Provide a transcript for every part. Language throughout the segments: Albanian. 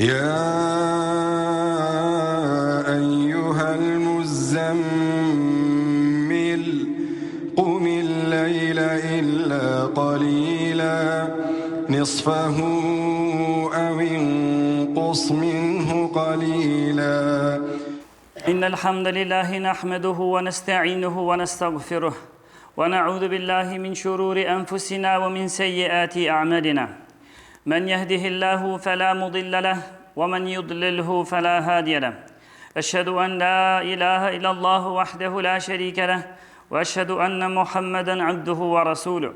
يا أيها المزمل قم الليل إلا قليلا نصفه أو انقص منه قليلا إن الحمد لله نحمده ونستعينه ونستغفره ونعوذ بالله من شرور أنفسنا ومن سيئات أعمالنا من يهده الله فلا مضل له ومن يضلله فلا هادي له أشهد أن لا إله إلا الله وحده لا شريك له وأشهد أن محمدا عبده ورسوله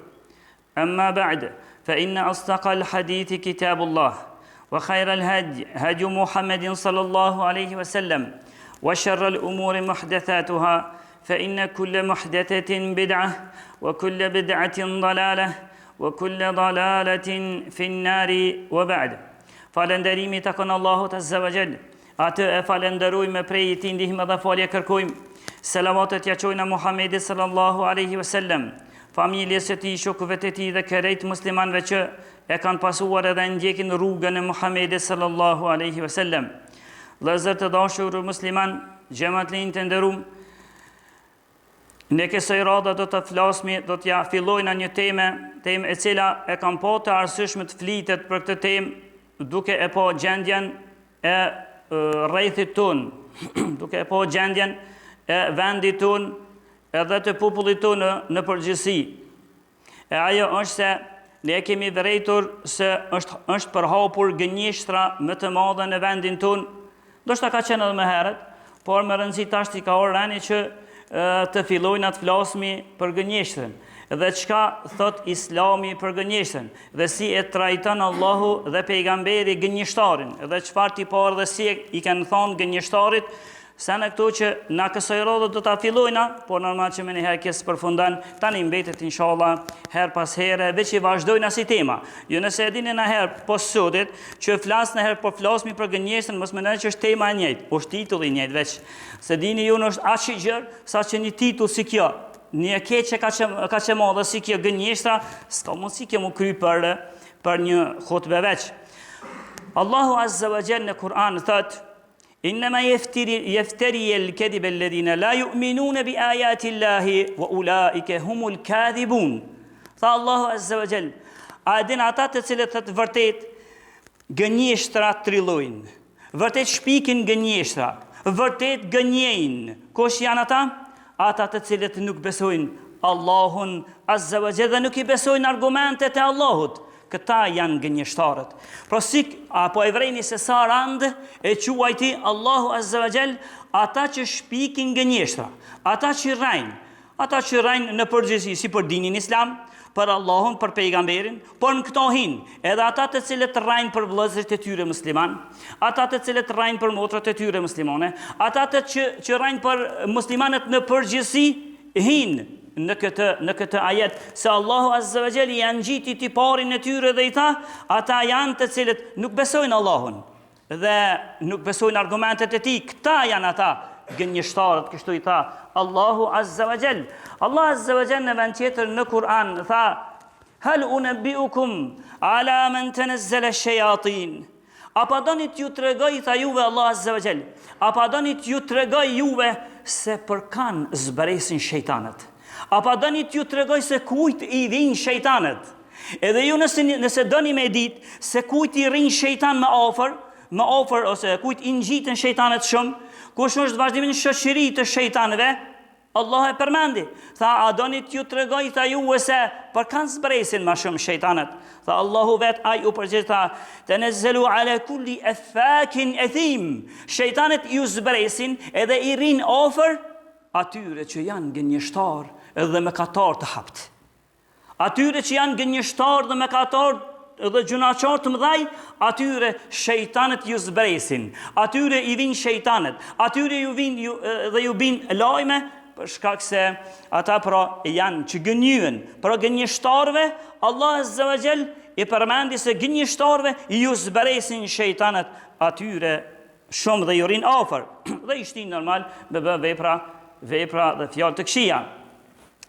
أما بعد فإن أصدق الحديث كتاب الله وخير الهدي هدي محمد صلى الله عليه وسلم وشر الأمور محدثاتها فإن كل محدثة بدعة وكل بدعة ضلالة وكل ضلالة في النار وبعد فالندريمي تكن الله عز وجل atë e falenderojmë prej tij ndihmë dhe falje kërkojmë selavatet ja çojna Muhamedit sallallahu alaihi wasallam familjes së tij, shokëve të tij dhe krejt muslimanëve që e kanë pasuar edhe ndjekin rrugën e Muhamedit sallallahu alaihi wasallam. Vëllezër të dashur musliman, xhamatllin të nderuar, në kësaj radhe do të flasmi, do t'ja fillojna një temë e cila e kam pa të arsyeshme të flitet për këtë temë, duke e pa gjendjen e rrethit ton, duke e pa gjendjen e vendit ton edhe të popullit ton në përgjithësi. E ajo është se ne kemi vërejtur se është përhapur gënjeshtra më të madhe në vendin ton, ndoshta ka qenë edhe më herët, por më rëndësi tash ka orë rani që të fillojnë të flasmi për gënjeshtren dhe çka thot Islami për gënjeshtren dhe si e trajton Allahu dhe pejgamberi gënjeshtarin dhe çfarë ti parë dhe si i kanë thonë gënjeshtarit sa në këto që na kësaj radhe do ta fillojna, por normal që më një herë kes përfundan, tani mbetet inshallah her pas here veç i vazhdojna si tema. Jo nëse e dini na herë po sotit që flas në herë po flasmi për gënjeshtren, mos mendoni që është tema e njëjtë, është titulli i njëjtë veç. Se dini ju është aq i gjerë sa që një titull si kjo, një keqe ka që madhe si kjo gënjeshtra, s'ka mundësi kjo mu kry për një hutbe veç. Allahu Azza wa Jalla në Kur'an thot: إنما يفتري الكذب الذين لا يؤمنون بآيات الله وأولئك هم الكاذبون. Tha Allahu Azza wa Jall, a din ata të cilët të vërtet gënjeshtra trillojnë, vërtet shpikin gënjeshtra, vërtet gënjejnë. Kush janë ata? Ata të cilët nuk besojnë Allahun Azza wa Jall dhe nuk i besojnë argumentet e Allahut. Këta janë gënjeshtarët. Pra apo e vrejni se sa rand e quajti Allahu Azza wa Jall ata që shpikin gënjeshtra, ata që rajnë në përgjithësi si për dinin islam, për Allahun, për pejgamberin, por në këto hin, edhe ata të cilët rajnë për vëllezërit e tyre musliman, ata të cilët rajnë për motrat e tyre muslimane, ata që rajnë për muslimanët në përgjithësi hin në këtë ajet se Allahu Azza wa Jall janë gjiti tiparin e tyre dhe i tha, ata janë të cilët nuk besojnë Allahun dhe nuk besojnë argumentet e tij, këta janë ata gënjeshtarët, kështu i tha Allahu Azza wa Jall. Allah Azza wa Jall në vend tjetër në Kur'an tha: Hal unabbiukum ala man tanazzala ash-shayatin. Apo doni t'ju tregoj, tha juve Allah Azza wa Jall, apo doni t'ju tregoj juve se për kan zbresin shejtanët. Apo doni t'ju tregoj se kujt i vijnë shejtanët. Edhe ju nëse doni me ditë se kujt i rrin shejtan më afër ose kujt i ngjiten shejtanët shumë, kush është vazhdimisht shoqëri të shejtanëve, Allah e përmendi. Tha, a doni t'ju tregoj, tha ju se për kanë zbresin më shumë shejtanët. Tha Allahu vet, ai u përgjigj tha: Tanazzalu ala kulli affakin athim. Shejtanët ju zbresin edhe i rrin afër atyre që janë gënjeshtar dhe mëkatar të hapt. Atyre që janë gënjeshtar dhe mëkatar dhe gjunaqar të mëdhaj, atyre shejtanët ju zbresin, atyre i vinë shejtanët, atyre ju vinë lajme, për shkak se ata pra janë që gënjyen. Pra gënjeshtarve, Allah Azza wa Jall i përmendi se gënjeshtarve ju zbresin shejtanët atyre shumë dhe ju rinë afër dhe i shtin normal me bë vepra dhe fjalë të këqija.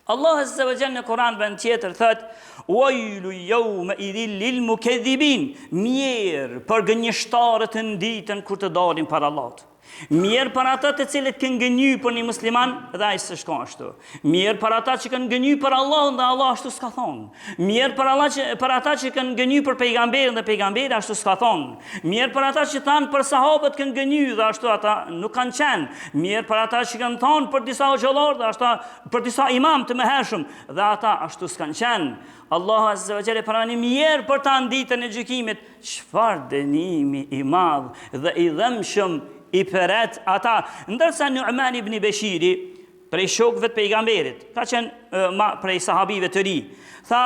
Allah Azza wa Jalla në Kur'an vend tjetër thot: "Wailu yawma idhil lil mukedhibin." Mirë për gënjeshtarët në ditën kur të dalin para Allahut. Mirë për ata të cilët kanë gënjy për një musliman dhe ai s'ka ashtu. Mirë për ata që kanë gënjy për Allahun dhe Allah ashtu s'ka thonë. Mirë për ata që kanë gënjy për pejgamberin dhe pejgamberi ashtu s'ka thonë. Mirë për ata që thanë për sahabët kanë gënjy dhe ashtu ata nuk kanë qenë. Mirë për ata që kanë thonë për disa xhollar dhe ashtu për disa imam të mëhershëm dhe ata ashtu s'kan qenë. Allahu Azza wa Jalla pranë mirë për ta ditën e gjykimit, çfarë dënimi i madh dhe i dhëmshëm i përret ata, ndërsa Nu'man ibn Beshiri, prej shokëve të pejgamberit, ka qenë prej sahabive të ri, tha,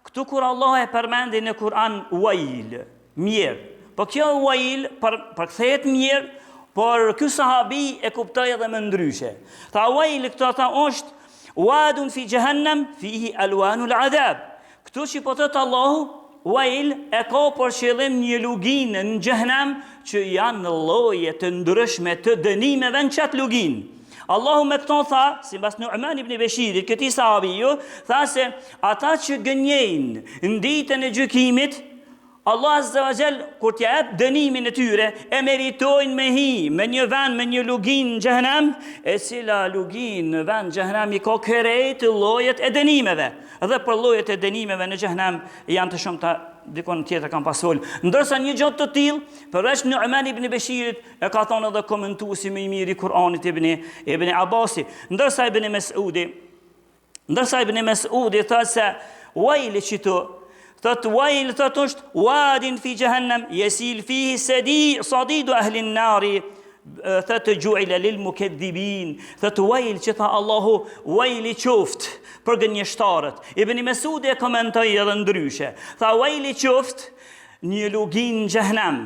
këtu kur Allah e përmendi në Kur'an wail, mirë, po kjo wail përkthehet mirë, por ky sahabi e kuptoi edhe më ndryshe. Tha wail këtu ata është wadun fi jahannam fihi alwanul adhab. Këtu që po thot Allahu wail e ka për qëllim një luginë në xhehenam që janë lloje të ndryshme të dënimeve në çat luginë. Allahu me këto tha, sipas Nu'man ibn Beshirit, këtij sahabiu, tha se ata që gënjejnë në ditën e gjykimit, Allah Azza wa Jall kur t'ja jep dënimin e tyre, e meritojnë me hi, me një vend, me një lugin në xhehenam, e cila lugin në vend xhehenam i ka krejt llojet e dënimeve. Dhe për llojet e dënimeve në xhehenam janë të shumta, dikon tjetër kanë pasol. Ndërsa një gjë të tillë, përveç Nu'man ibn Beshirit, e ka thonë edhe komentuesi më i mirë i Kur'anit Ibn Abbasi, ndërsa Ibn Mes'udi thotë se wail qitu thot wail thot është wadin fi jahannam yasil fihi sadidu ahli an-nari thot ju'ila lil mukedhibin thot wail që tha Allahu wail i qoft për gënjeshtarët. Ibn Mesudi e komentoi edhe ndryshe. Tha wail i qoft një lugin në xhehenam.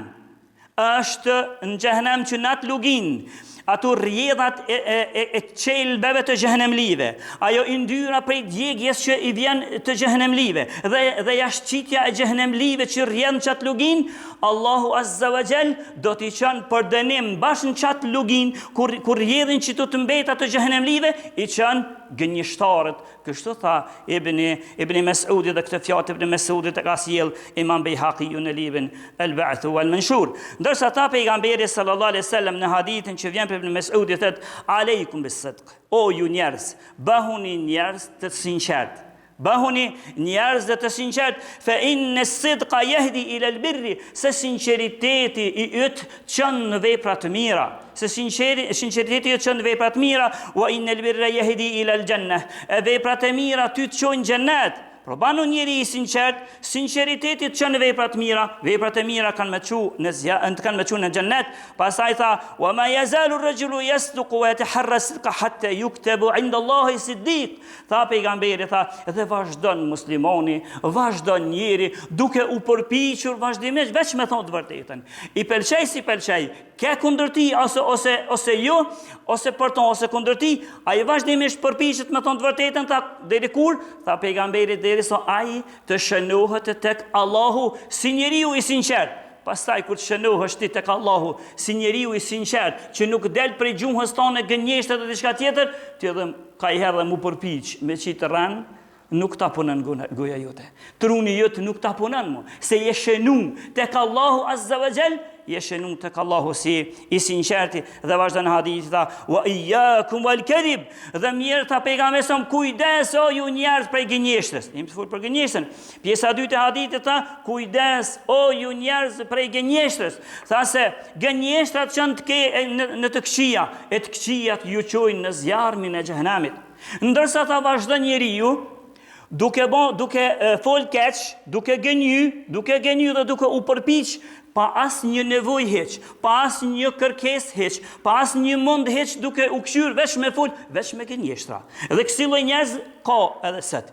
Është në xhehenam që nat lugin ato rrjedhat e qelbeve të xhehenemlive, ajo yndyra prej djegjes që i vjen të xhehenemlive dhe jashtëqitja e xhehenemlive që rrjedh në çat lugin, Allahu Azza wa Jall do t'i çon për dënim bashkë në çat lugin kur rrjedhin që të mbeta të xhehenemlive i çon gënjeshtarët. Kështu tha Ibn Mes'udi dhe këtë fjalë Ibn Mes'udi të ka sjell Imam Bejhaqi në librin Al-Ba'th wal-Manshur. Ndërsa ta pejgamberi sallallahu alaihi wasallam në hadithin që vjen Ibn Mes'udi thot aleikum bis-sidq. O ju njerëz, bëhuni njerëz të sinqert. Bëhuni njerëz të sinqert, fa inna as-sidqa yahdi ila al-birri, se sinqeriteti i yt çon në vepra të mira. Se sinqeriteti i çon në vepra të mira, wa inna al-birra yahdi ila al-jannah. Veprat e mira ty të çojnë në xhennet. Por banu njeri i sinqert, sinqeriteti të çon në vepra të mira, veprat e mira kanë me çu në xhennet. Pastaj tha, wa ma yazalu ar-rajulu yasduqu wa yataharra as-sidqa hatta yuktabu 'inda Allahi siddiq. Tha pejgamberi tha, dhe vazhdon muslimani, vazhdon njeri duke u përpiqur vazhdimisht veç me thonë të vërtetën. I pëlqej si pëlqej, ke kundër ti ose jo, ose për ton ose kundër ti, ai vazhdimisht përpiqet me thonë të vërtetën, tha deri kur? Tha pejgamberi derisa ai të shënohet tek Allahu si njeriu i sinqert. Pastaj kur të shënohesh ti tek Allahu si njeriu i sinqert, që nuk del prej gjuhës tonë gënjeshtre dhe diçka tjetër, ti edhe kajherë mu përpiq me qitë rran, nuk ta punon goja jote. Truni jot nuk ta punon mu, se je shënu tek Allahu Azza wa Jall, je shënu tek Allahu si i sinqerti. Dhe vazhdon hadithi tha, wa iyyakum wal kadhib. Dhe mirë tha pejgamberi sa kujdes o ju njerëz prej gënjeshtrës. Jemi të fol për gënjeshtrën. Pjesa e dytë e hadithit tha, kujdes o ju njerëz prej gënjeshtrës. Tha se gënjeshtrat janë në të këqija, e të këqijat ju çojnë në zjarmin e xhehenamit. Ndërsa tha vazhdon njeriu duke fol keq, duke gënjy dhe duke u përpiq pa asnjë nevojë hiç, pa asnjë kërkesë hiç, pa asnjë mund hiç duke u kthyer veç me fol, veç me gënjeshtra. Dhe kësi lloj njerëz ka edhe sot.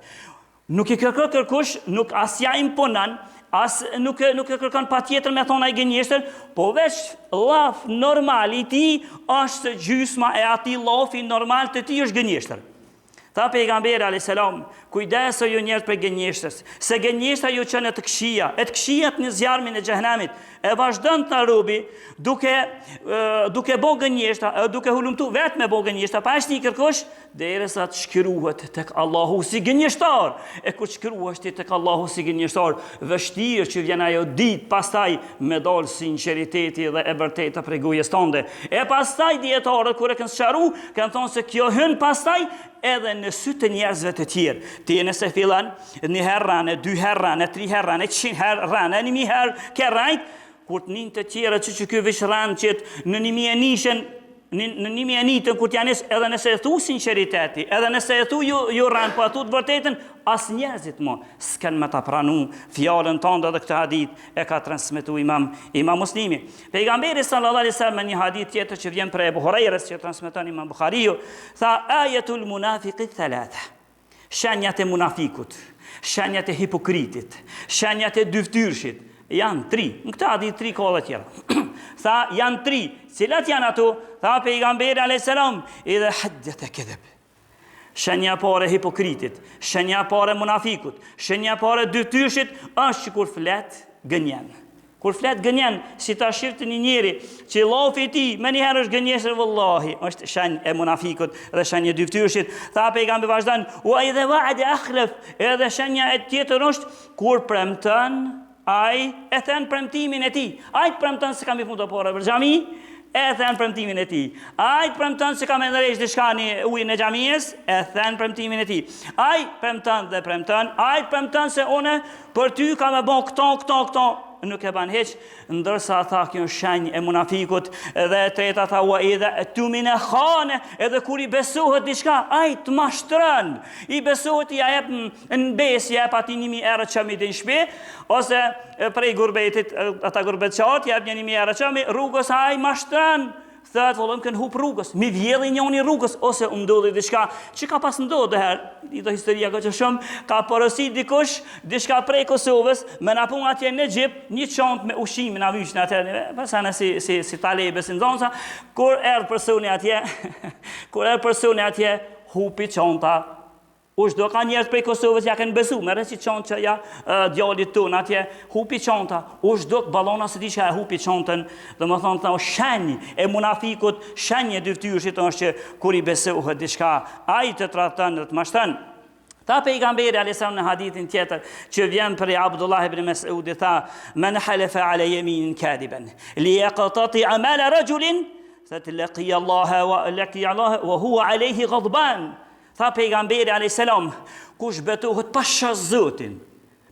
Nuk i kërkon kërkush, nuk as ja imponon, as nuk e kërkon patjetër me thonë ai gënjeshtër, po veç llaf normal i tij është gjysma e atij llafi normal të tij është gënjeshtër. Tha pejgamberi alayhis salam, kujdeso ju njerëz për gënjeshtës, se gënjeshta ju çon të këqija, e të këqijat në zjarmin e xhehenamit. E vazhdon të robi duke bo gënjeshta, duke hulumtu vetë me bo gënjeshta, pa është një kërkosh, derisa të shkruhet tek Allahu si gënjeshtar. E kur shkruhesh ti tek Allahu si gënjeshtar, vështirë që vjen ajo ditë, pastaj me dal sinqeriteti dhe e vërteta prej gojës tënde. E pastaj dietarët kur e kanë sqaru, kanë thonë se kjo hyn pastaj edhe në sy të njerëzve të tjerë. Ti nëse fillan një herë rane, 2 herë rane, 3 herë rane, 100 herë rane, 1000 herë ke rajt, kur të njën të tjera që ky vish ranë qëtë në 1000 në 1000 kur t'janis, edhe nëse e thu sinceriteti, edhe nëse e thu ju ranë, po atu të vërtetën, as njerëzit mo, s'ken me ta pranu fjallën tënde dhe këtë hadith e ka transmetu imam Muslimi. Pejgamberi sallallahu alaihi wasallam një hadith tjetër që vjen prej Abu Hurairës që transmeton imam Buhariu, tha ayatul munafiqit thalatha. Shenjat e munafikut, shenjat e hipokritit, shenjat e dyftyrshit, janë 3. Në këtë hadith 3 ka edhe tjera. Tha janë 3. Cilat janë ato? Tha pejgamberi alayhis salam, idha haddatha kadhab. Shenja pare hipokritit, shenja pare munafikut, shenja pare dyftyrshit është që kur flet gënjen. Kur flet gënjen, si ta shiftë një njeri që lafi ti me njëherë është gënjesër vëllahi, është shenjë e munafikut dhe shenjë e dyftyrshit. Tha pejgamberi vazhdan, wa idha wa'ada akhlaf, edhe shenja e tjetër është kur premton, ai e thën premtimin e tij. Ai premton se kam i punë porë për xhami, e thën premtimin e tij. Ai premton se kam ndërresh diçka në ujin e xhamisë, e thën premtimin e tij. Ai premton dhe premton, ai premton se unë për ty kam e bën këto, nuk e ban heq, ndërsa tha kjo shenjë e munafikut, dhe e treta tha wa idha tumina khane, edhe kur i besohet diçka, ai të mashtron, i besohet i jep në besë, jep ati 1000 euro që mi din shpe, ose prej gurbetit, ata gurbetçart jep 1000 euro që mi rrugës, ai mashtron. Thët, vëllëm, kënë hup rrugës, mi vjedhi njoni rrugës, ose ndodhi diçka, që ka pas ndodhë herë, i do historia ka që shumë, ka porosit dikush, diçka prej Kosovës, me na pun atje në Gjip, një qantë me ushimi në vyqën atje, pasane si talebe, si ndzonësa, kur erë personi atje, hupi qanta. Do ka njerëz prej Kosovës ja kanë besu, me rësi qantë që ja djallit tonë atje, hupi qanta, do balona së di që e hupi qantën, dhe më thonë të shenjë e munafikut, shenjë e dyftyrshit është që kur i besohet diçka, ai të tradhton dhe të mashtron. Tha pejgamberi alayhis salam në hadithin tjetër që vjen prej Abdullah ibn Mas'ud, tha man halafa ala yamin kadiban li yaqtati amala rajulin fatlaqiya Allah wa huwa alayhi ghadban. Tha pejgamberi alayhis salam, kush betohet pasha Zotin,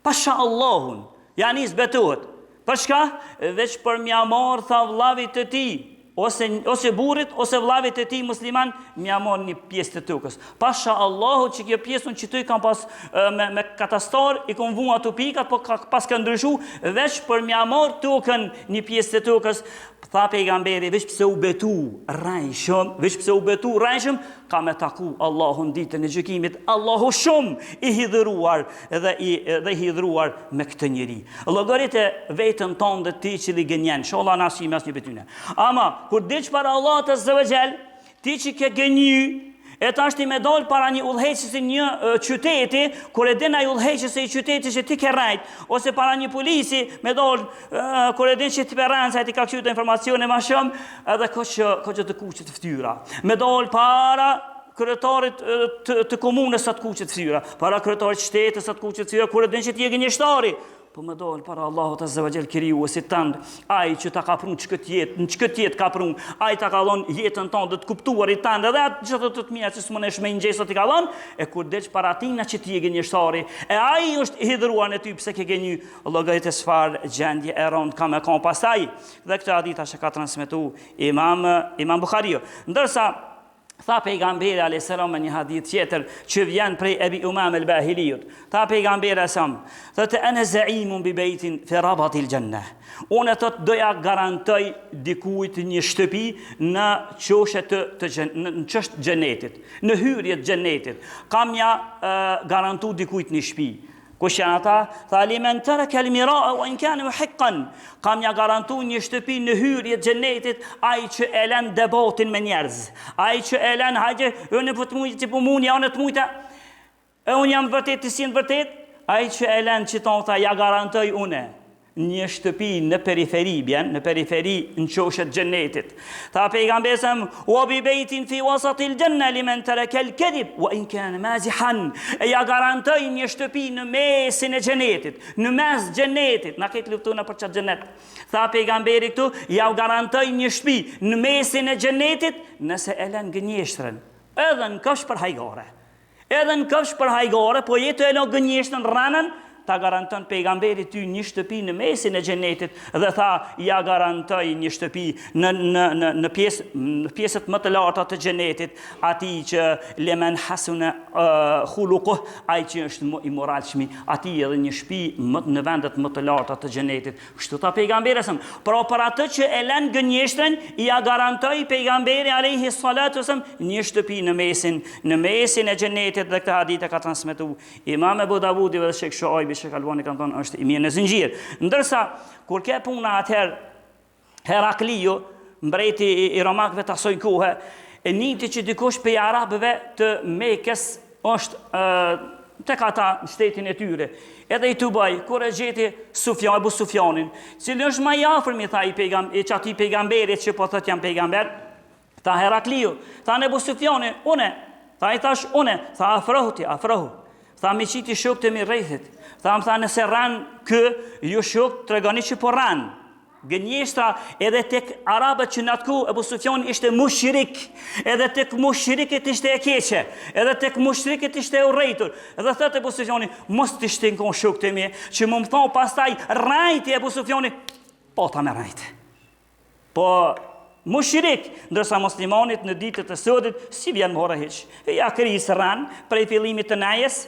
pasha Allahun, janis betohet, përshka veç për mja marë, tha vllavit të ti, ose burit, ose vllavit të ti musliman, mja marë një pjesë të tokës. Pasha Allahu që kjo pjesën që të i kam pas me katastar, i kom vu ato pikat, po pas ka ndryshu, veç për mja marë tokën një pjesë të tokës. Tha pejgamberi, veç pse u betu rajshëm, ka me taku Allahun ditën e gjykimit, Allahu shumë i hidhëruar dhe i hidhëruar me këtë njeri. Llogarit e vetën tonë dhe ti që li gënjen, sholla nasi mes një betyne. Ama, kur diq para Allah të zëvëgjel, ti që ke gënjy, e ta është i me dollë para një udhëheqës i një qyteti, kur e din ai udhëheqës i qyteti që ti ke rajt, ose para një polisi, me dollë, kur e din që ti përranë, sa ti ka kështu të informacione ma shumë, edhe ko që të kuqët ftyra. Me dollë para kryetarit të komunës sa të kuqët ftyra, para kryetarit shtetës sa të kuqët ftyra, kur e din që ti e gënjeshtari, po me dollë para Allahut azza wa jall kriju si tënd, ai që ta ka prun në çkëtë jetë ka prun, ai ta ka dhënë jetën tonë të kuptuarit tënd, edhe atë gjithë të mira që s'mund të shmëngjesë ti ka dhënë, e kur del para tina që ti e gënjeshtari, e ai është i hidhruar në ty pse ke gënjy, llogarit e çfarë gjendje e rënd ka me kon pastaj. Dhe këtë hadith që ka transmetuar Imam Buhariu. Ndërsa tha pejgamberi alayhis salam një hadith tjetër që vjen prej Ebi Umam al-Bahiliut. Tha pejgamberi sam, thotë ana za'imun bi baytin fi rabatil janna. Unë thotë doja garantoj dikujt një shtëpi në qoshet në çështë xhenetit, në hyrje të xhenetit. Kam ja garantu dikujt një shtëpi. Kush janë ata? Tha limen taraka al-mira'a wa in kana muhiqqan. Kam ja garantu një shtëpi në hyrje të xhenetit ai që e lën debatin me njerëz. Ai që e lën hajde, unë po të mujt të pumuni, unë të mujta. Unë jam vërtet të sin vërtet, ai që e lën që ton tha ja garantoj unë një shtëpi në periferi, në periferi në qoshet xhenetit. Tha pejgamberi sa wa bi baitin fi wasati al-janna liman taraka al-kadhib wa in kana mazihan. E ja garantoj një shtëpi në mesin e xhenetit, në mes xhenetit, na këtë luftuna për çat xhenet. Tha pejgamberi këtu, ja garantoj një shtëpi në mesin e xhenetit nëse e lën gënjeshtrën, edhe në kësh për hajgore. Edhe në kësh për hajgore, po jetë e lën gënjeshtrën rranën, ta garanton pejgamberi ty një shtëpi në mesin e xhenetit dhe tha ja garantoj një shtëpi në pjesët më të larta të xhenetit atij që lemen hasuna khuluquh, ai që është më i moralshëm, atij edhe një shtëpi në vendet më të larta të xhenetit. Kështu tha pejgamberi sa, por për atë që e lën gënjeshtrën ja garantoi pejgamberi alayhi salatu wasallam një shtëpi në mesin e xhenetit dhe këtë hadith e ka transmetuar Imam Abu Davudi dhe Sheikh Shuaib Sheikh Albani kanë thonë është i mirë në zinxhir. Ndërsa kur ke puna atëherë Herakliu, mbreti i romakëve të asoj kohe, e niti që dikush prej arabëve të Mekës është tek ata në shtetin e tyre. Edhe i Tubaj, kur e gjeti Abu Sufjanin, cili është më i afërm i tha i pejgamberit që po thotë jam pejgamber, tha Herakliu, tha Abu Sufjani, unë, tha i thash unë, tha afrohu. Tha mi qiti shok të mi rrethit. Tha më tha nëse ranë kë, ju shok të regoni që po ranë. Gënjeshtra edhe tek arabët që në atë ku Abu Sufjani ishte mushrik, edhe tek mushrikët ishte e keqe, edhe tek mushrikët ishte e urrejtur. Edhe thëtë Abu Sufjani, mos të ishte në shok të mi, që më thonë pastaj rajti Abu Sufjani, po ta me rajti. Po mushrik, ndërsa muslimanit në ditët e sodit, si vjen më hora heq. Ja krisë ranë, prej fillimit të najes,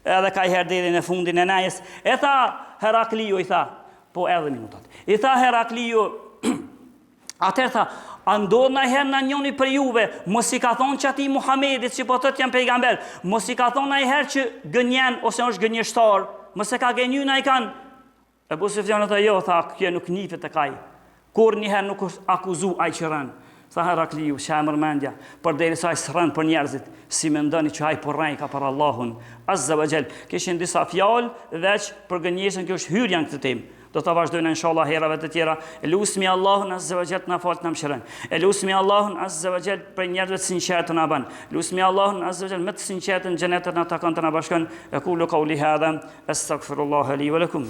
edhe ka i herë deri në fundin e najes. E tha Herakliu, i tha, po edhe minutat. I tha Herakliu, atër tha, andodh në herë në njoni për juve, mos i ka thonë që ati Muhamedit që po tëtë jam pejgamber, mos i ka thonë në herë që gënjen, ose është gënjeshtar, mos e ka gënju në i kanë. Abu Sufjani tha, jo, tha, kjo nuk nifet e kaj, kur njëherë nuk është akuzu aj që rënë. Tha Herakliu, që e mërmendja, për deri sa i së rënë për njerëzit, si me ndoni që aj për ka për Allahun, azza wa gjell. Kishin disa fjallë veç për gënjesën, kjo është hyrja në këtë temë. Do të vazhdojnë inshallah herave të tjera. Elusmi Allahun azza wa gjell të na falë të na mëshirën. Elusmi Allahun azza wa gjell për njerëzve të sinqertë na ban. Elusmi Allahun azza wa gjell me të sinqertën xhenetin na takon të na bashkon. Aqulu qawli hadha astaghfirullaha li wa lakum.